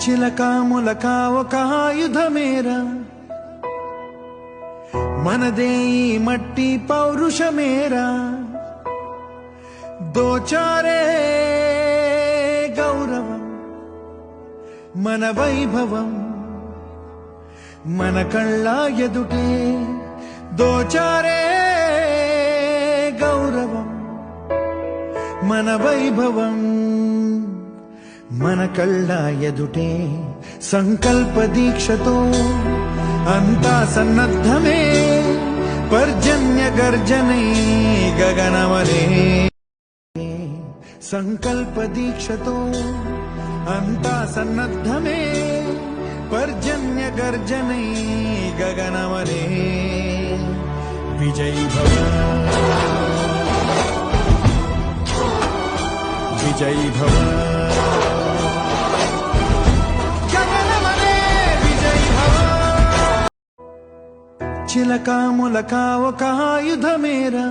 చిలక ములక ఒక ఆయుధమేరా, మనదే ఈ మట్టి పౌరుషమేరా. దోచారే గౌరవం మన వైభవం, మన కళ్ళ ఎదుటే దోచారే గౌరవం మన వైభవం, మన కళ్ళ ఎదుటే. సంకల్ప దీక్షతో అంతా సన్నద్ధమే, పర్జన్య గర్జనై గగనమలే. సంకల్ప దీక్షతో అంతా సన్నద్ధమే, పర్జన్య గర్జనై గగనమలే. విజయీ భవ విజయీ భవ గగనమలే, విజయీ భవ. చిలక ములక ఒక ఆయుధమేరా,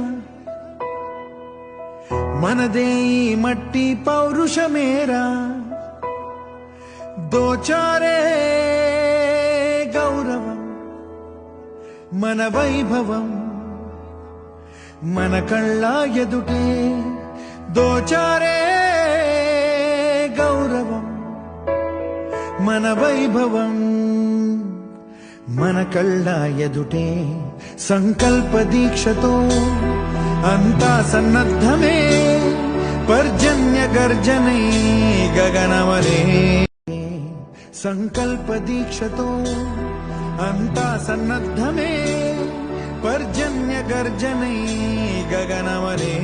మనదే ఈ మట్టి పౌరుషమేరా. దోచారే గౌరవం మన వైభవం, మన కళ్ళ ఎదుటే దోచారే గౌరవం మన వైభవం, మన కళ్ళ ఎదుటే. సంకల్ప దీక్షతో అంతా సన్నద్ధమే, పర్జన్య గర్జనై గగనమలే. సంకల్ప దీక్షతో అంతా సన్నద్ధమే, పర్జన్య గర్జనై గగనమలే.